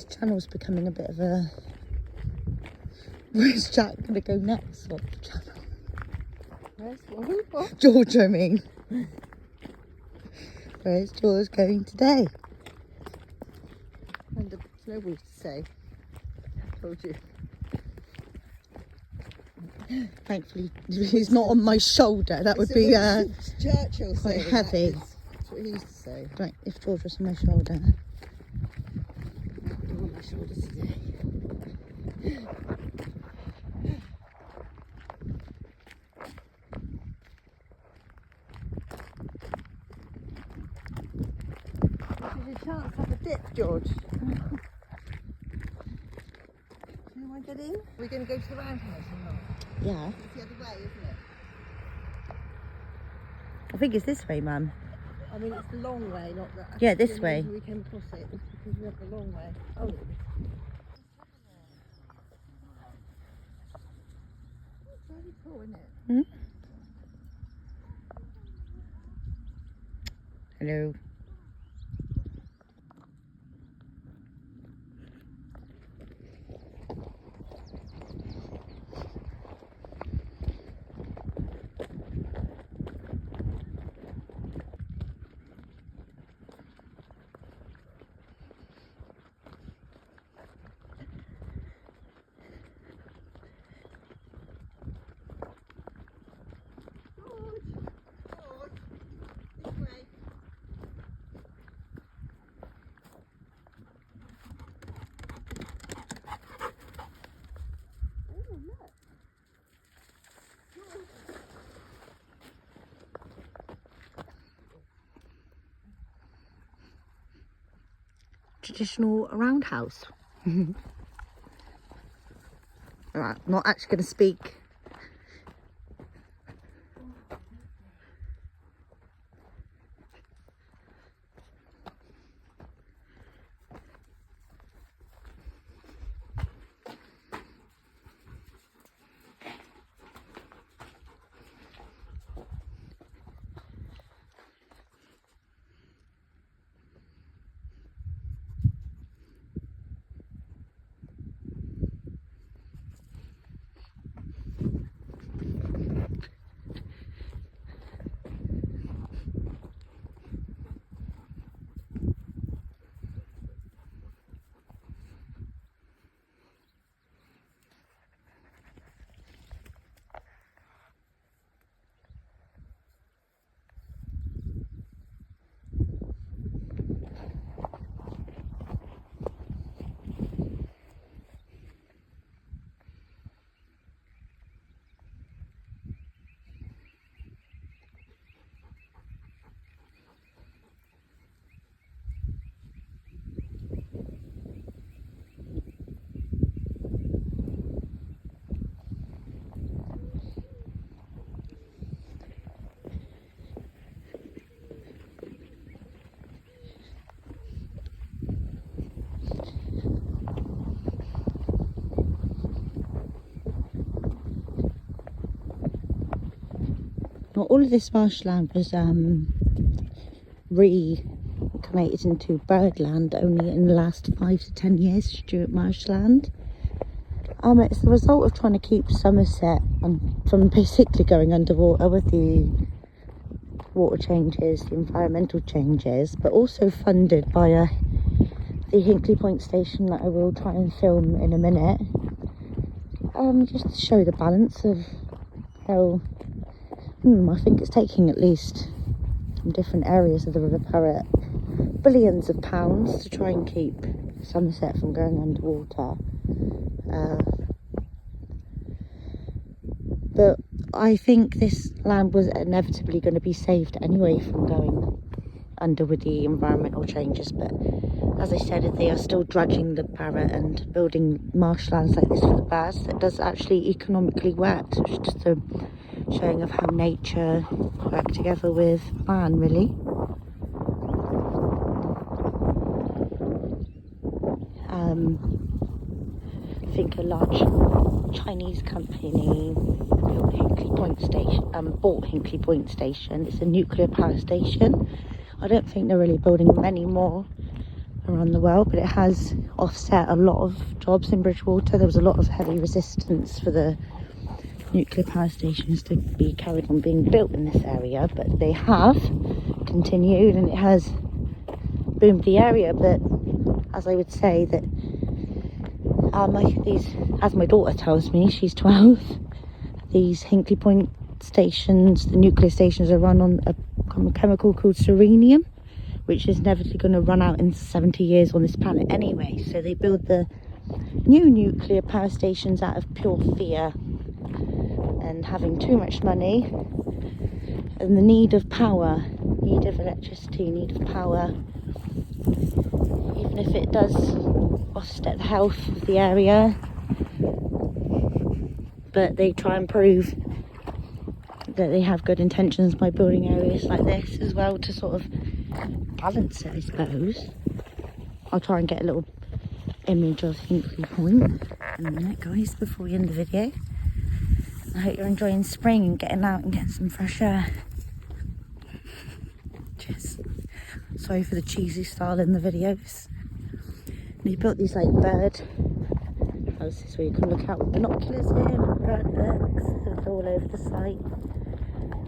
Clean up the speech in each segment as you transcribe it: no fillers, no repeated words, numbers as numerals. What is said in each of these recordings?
This channel's becoming a bit of a... Where's Jack going to go next? What channel? Where's George, I mean. Where's George going today? And there's no way to say. I told you. Thankfully, he's not on my shoulder. That would be Churchill quite saying heavy. That's what he used to say. Right, if George was on my shoulder. I'm on my shoulder today. This is your chance to have a dip, George. Do you want to get in? We're going to go to the roundhouse or not? Yeah. It's the other way, isn't it? I think it's this way, Mum. I mean, it's the long way, not the... Yeah, this way. We came across it because we have the long way. Oh. It's really cool, isn't it? Hmm? Hello. Traditional roundhouse. Right, I'm not actually going to speak. Well, all of this marshland was reclaimed into birdland only in the last 5 to 10 years, Steart Marshland. It's the result of trying to keep Somerset from basically going underwater with the water changes, the environmental changes, but also funded by the Hinckley Point station that I will try and film in a minute. Just to show the balance of how I think it's taking at least from different areas of the River Parrett billions of pounds to try and keep Somerset from going underwater. But I think this land was inevitably going to be saved anyway from going under with the environmental changes. But as I said, they are still dredging the Parrett and building marshlands like this for the birds. That does actually economically work. So it's just a showing of how nature worked together with man, really. I think a large Chinese company built Hinckley Point station, bought Hinckley Point station. It's a nuclear power station. I don't think they're really building many more around the world, but it has offset a lot of jobs in Bridgwater. There was a lot of heavy resistance for the nuclear power stations to be carried on being built in this area, but they have continued and it has boomed the area. But as I would say that as my daughter tells me, she's 12, these Hinckley Point stations, the nuclear stations, are run on a chemical called selenium, which is inevitably going to run out in 70 years on this planet anyway. So they build the new nuclear power stations out of pure fear and having too much money and the need of power, need of electricity, need of power, even if it does offset the health of the area. But they try and prove that they have good intentions by building areas like this as well to sort of balance it, I suppose. I'll try and get a little image of Hinckley Point in a minute, guys, before we end the video. I hope you're enjoying spring and getting out and getting some fresh air. Cheers. Sorry for the cheesy style in the videos. They built these like bird houses where you can look out with binoculars in and bird books. They're all over the site.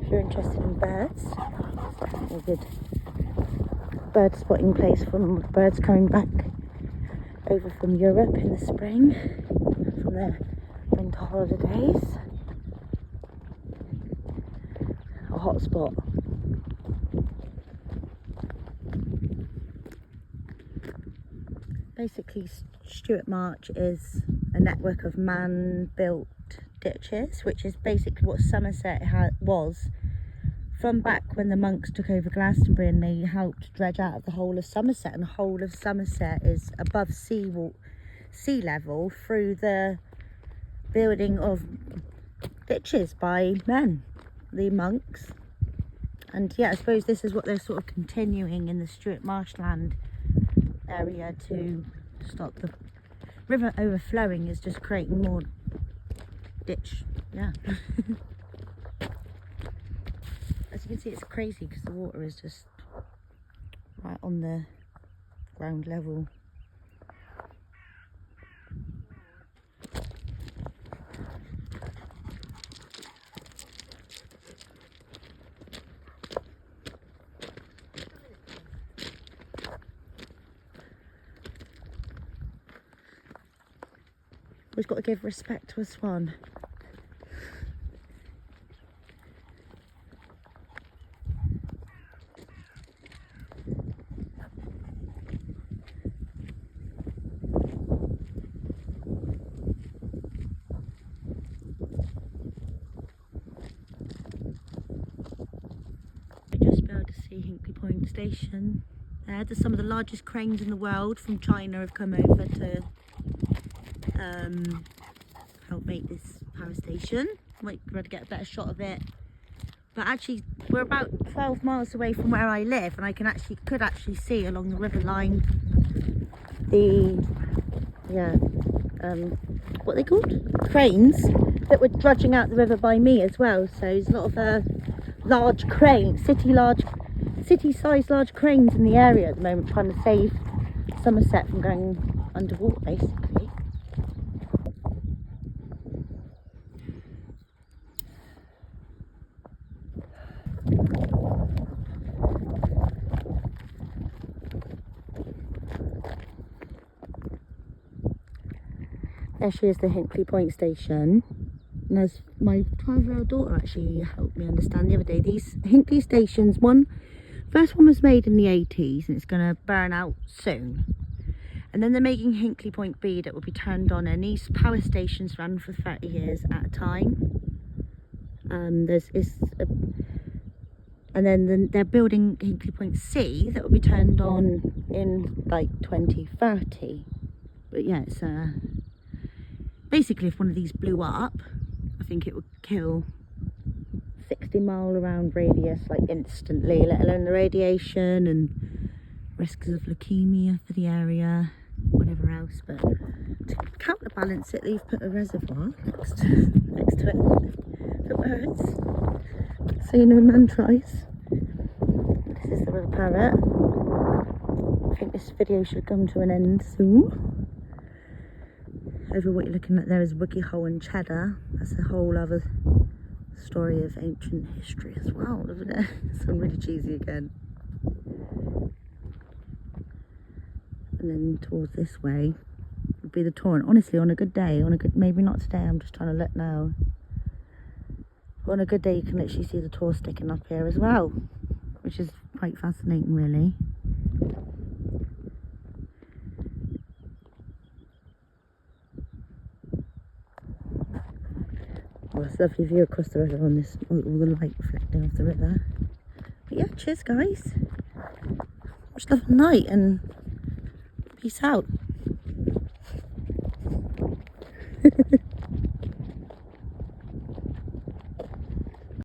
If you're interested in birds, it's definitely a good bird spotting place from birds coming back over from Europe in the spring from their winter holidays. A hot spot. Basically, Steart Marsh is a network of man-built ditches, which is basically what Somerset was from back when the monks took over Glastonbury and they helped dredge out of the whole of Somerset. And the whole of Somerset is above sea level through the building of ditches by men, the monks. And yeah, I suppose this is what they're sort of continuing in the Steart Marshland area to stop the river overflowing, is just creating more ditch. Yeah. As you can see, it's crazy because the water is just right on the ground level. We've got to give respect to a swan. Just be able to see Hinckley Point station. There's some of the largest cranes in the world from China have come over to help make this power station. Might be able to get a better shot of it, but actually we're about 12 miles away from where I live, and I could actually see along the river line the what are they called, cranes that were drudging out the river by me as well. So there's a lot of large cranes, city-sized large cranes in the area at the moment, trying to save Somerset from going underwater basically. There she is, the Hinckley Point station. And as my 12-year-old daughter actually helped me understand the other day, these Hinckley stations, first one was made in the 80s and it's going to burn out soon. And then they're making Hinckley Point B that will be turned on, and these power stations run for 30 years at a time. And then they're building Hinckley Point C that will be turned on in like 2030. But yeah, it's basically, if one of these blew up, I think it would kill 60-mile around radius like instantly, let alone the radiation and risks of leukemia for the area, whatever else. But to counterbalance it, they've put a reservoir next to it for birds, so you know man tries. This is the river parrot. think this video should come to an end soon. Over what you're looking at there is Wiki Hole and Cheddar. That's a whole other story of ancient history as well, isn't it? Sound really cheesy again. And then towards this way would be the torrent. Honestly, on a good day, maybe not today, I'm just trying to look now. But on a good day, you can literally see the Tor sticking up here as well, which is quite fascinating, really. Oh, it's a lovely view across the river on this, all the light reflecting off the river. But yeah, cheers guys. Much love and night, and peace out.